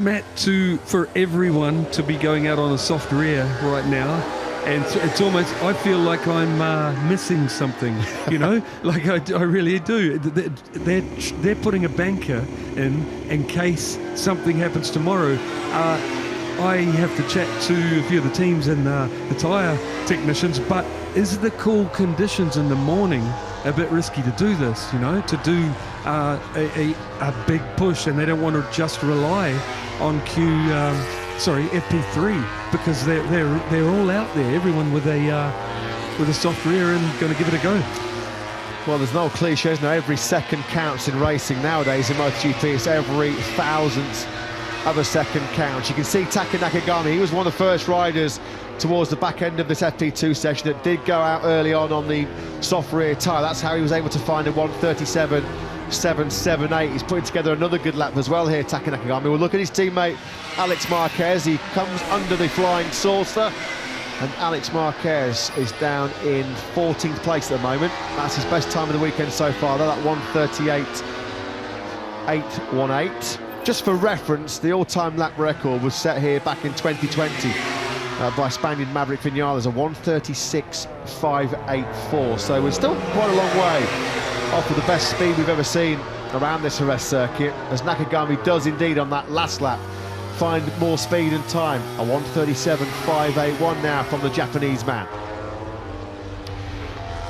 Matt, for everyone to be going out on a soft rear right now, and it's almost, I feel like I'm missing something, you know, like I really do. They're putting a banker in case something happens tomorrow. I have to chat to a few of the teams and the tyre technicians, but is the cool conditions in the morning a bit risky to do this, you know, to do a big push, and they don't want to just rely on FP3, because they're all out there, everyone with a soft rear and going to give it a go. Well, there's no cliches now. Every second counts in racing nowadays in MotoGP. It's every thousandth of a second counts. You can see Takaaki Nakagami, he was one of the first riders towards the back end of this FP2 session that did go out early on the soft rear tyre. That's how he was able to find a 1:37.778. He's putting together another good lap as well here, Takaaki Nakagami. We'll look at his teammate Alex Marquez. He comes under the flying saucer, and Alex Marquez is down in 14th place at the moment. That's his best time of the weekend so far, though, that 1:38.818. Just for reference, the all-time lap record was set here back in 2020 by Spaniard Maverick Vinales, a 1:36.584. So we're still quite a long way off of the best speed we've ever seen around this Jerez circuit, as Nakagami does indeed on that last lap find more speed and time. A 1:37.581 now from the Japanese man.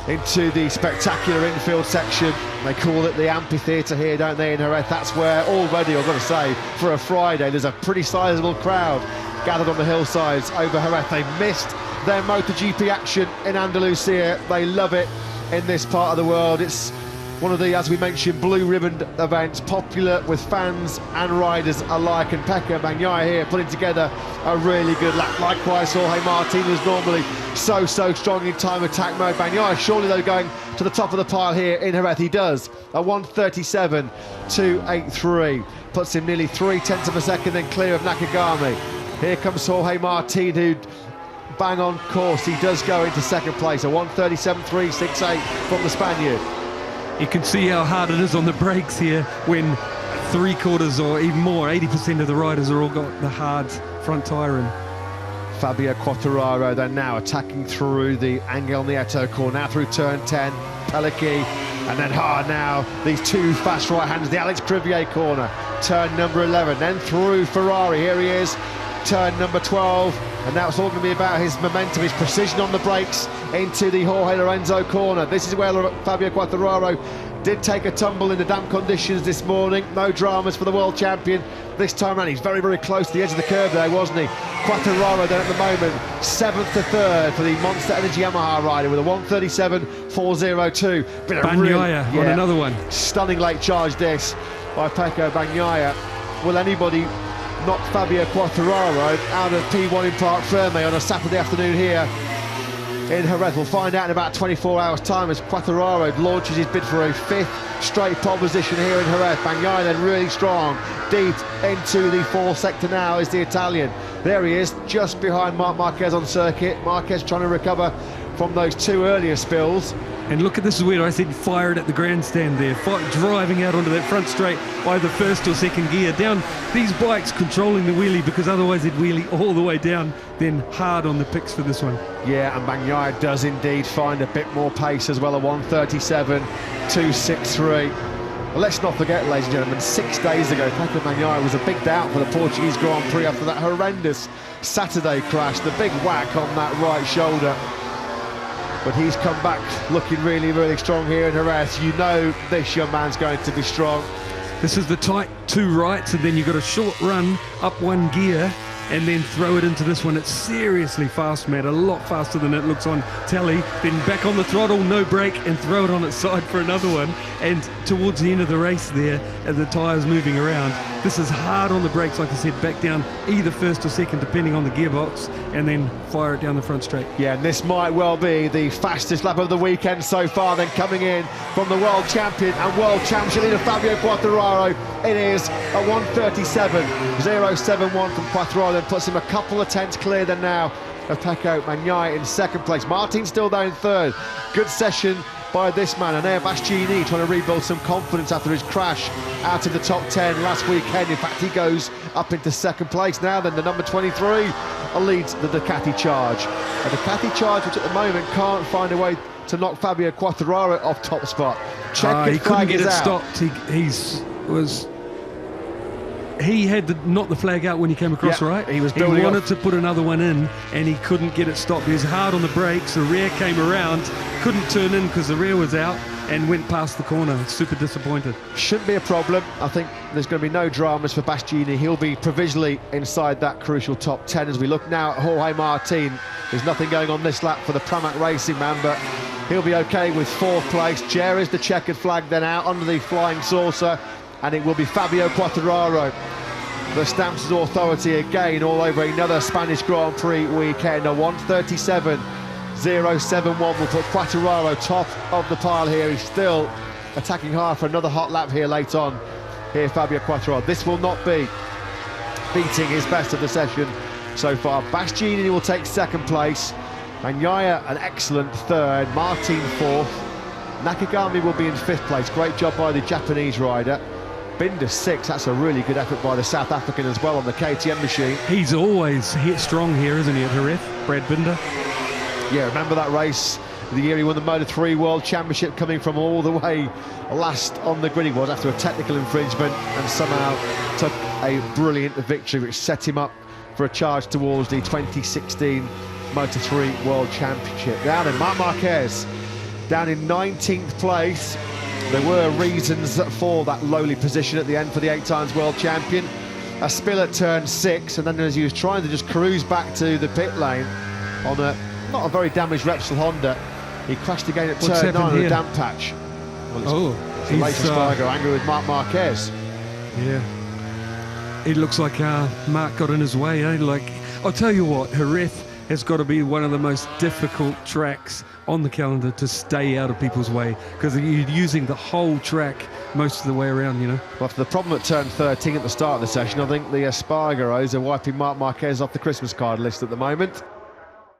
Into the spectacular infield section. They call it the amphitheatre here, don't they, in Jerez? That's where already, I've got to say, for a Friday, there's a pretty sizable crowd gathered on the hillsides over Jerez. They missed their MotoGP action in Andalusia. They love it in this part of the world. It's one of the, as we mentioned, blue-ribboned events, popular with fans and riders alike. And Pecco Bagnaia here putting together a really good lap. Likewise, Jorge Martin, who's normally so strong in time attack mode. Bagnaia surely, though, going to the top of the pile here in Jerez. He does a 1:37.283. Puts him nearly 0.3 of a second then clear of Nakagami. Here comes Jorge Martin, who bang on course. He does go into second place, a 1:37.368 from the Spaniard. You can see how hard it is on the brakes here when 3/4 or even more, 80% of the riders are all got the hard front tyre in. Fabio Quartararo then now attacking through the Angel Nieto corner, now through turn 10, Pellici, and then hard now, these two fast right-handers, the Alex Crivier corner, turn number 11, then through Ferrari, here he is, turn number 12, and now it's all going to be about his momentum, his precision on the brakes into the Jorge Lorenzo corner. This is where Fabio Quartararo did take a tumble in the damp conditions this morning. No dramas for the world champion this time around. He's very close to the edge of the curve there, wasn't he? Quartararo then at the moment 7th to 3rd for the Monster Energy Yamaha rider with a 1:37.402. Bagnaia on another one. Stunning late charge this by Pecco Bagnaia. Will anybody knock Fabio Quartararo out of P1 in Parc Ferme on a Saturday afternoon here in Jerez? We'll find out in about 24 hours time as Quartararo launches his bid for a 5th straight pole position here in Jerez. Bagnaia then really strong, deep into the 4th sector now is the Italian. There he is, just behind Marc Marquez on circuit. Marquez trying to recover from those two earlier spills. And look at this, is where I said fire it at the grandstand there. Driving out onto that front straight, either first or second gear. Down these bikes controlling the wheelie, because otherwise they'd wheelie all the way down, then hard on the picks for this one. Yeah, and Bagnaia does indeed find a bit more pace as well, a 1:37.263. Well, let's not forget, ladies and gentlemen, 6 days ago, Pecco Bagnaia was a big doubt for the Portuguese Grand Prix after that horrendous Saturday crash, the big whack on that right shoulder. But he's come back looking really strong here in Jerez. You know this young man's going to be strong. This is the tight two rights, and then you've got a short run up one gear and then throw it into this one. It's seriously fast, Matt, a lot faster than it looks on telly. Then back on the throttle, no brake, and throw it on its side for another one. And towards the end of the race there, as the tyres moving around, this is hard on the brakes, like I said, back down either first or second, depending on the gearbox, and then fire it down the front straight. Yeah, and this might well be the fastest lap of the weekend so far. Then coming in from the world champion and world championship leader Fabio Quartararo, it is a 1:37.071 from Quartararo. Then puts him a couple of tenths clear than now of Pecco Bagnaia in second place. Martin still there in third. Good session by this man, Enea Bastianini, trying to rebuild some confidence after his crash out of the top 10 last weekend. In fact, he goes up into second place now. Then the number 23 leads the Ducati Charge. A Ducati Charge which at the moment can't find a way to knock Fabio Quartararo off top spot. He couldn't get it stopped. He had knocked the flag out when he came across, right? He wanted to put another one in, and he couldn't get it stopped. He was hard on the brakes. The rear came around, couldn't turn in because the rear was out, and went past the corner. Super disappointed. Shouldn't be a problem. I think there's going to be no dramas for Bastianini. He'll be provisionally inside that crucial top 10 as we look now at Jorge Martin. There's nothing going on this lap for the Pramac Racing man, but he'll be okay with 4th place. Jerez, the checkered flag, then out under the flying saucer, and it will be Fabio Quartararo that stamps his authority again all over another Spanish Grand Prix weekend. A 1:37.071 will put Quartararo top of the pile here. He's still attacking hard for another hot lap here late on. Here, Fabio Quartararo. This will not be beating his best of the session so far. Bastianini will take 2nd place. Bagnaia an excellent 3rd. Martin 4th. Nakagami will be in 5th place. Great job by the Japanese rider. Binder 6th. That's a really good effort by the South African as well on the KTM machine. He's always hit strong here, isn't he, at Jerez, Brad Binder? Yeah, remember that race the year he won the Moto3 World Championship, coming from all the way last on the grid he was after a technical infringement, and somehow took a brilliant victory which set him up for a charge towards the 2016 Moto3 World Championship. Down in Marc Marquez, down in 19th place. There were reasons for that lowly position at the end for the 8-times world champion. A spill at turn 6, and then as he was trying to just cruise back to the pit lane on a not a very damaged Repsol Honda, he crashed again at turn 9 on a damp patch. Well, it's Spargo angry with Marc Marquez. Yeah. It looks like Marc got in his way, eh? Like, I'll tell you what, Jerez has got to be one of the most difficult tracks on the calendar to stay out of people's way, because you're using the whole track most of the way around, you know. Well, for the problem at turn 13 at the start of the session, I think the Espargaros are wiping Marc Marquez off the Christmas card list at the moment.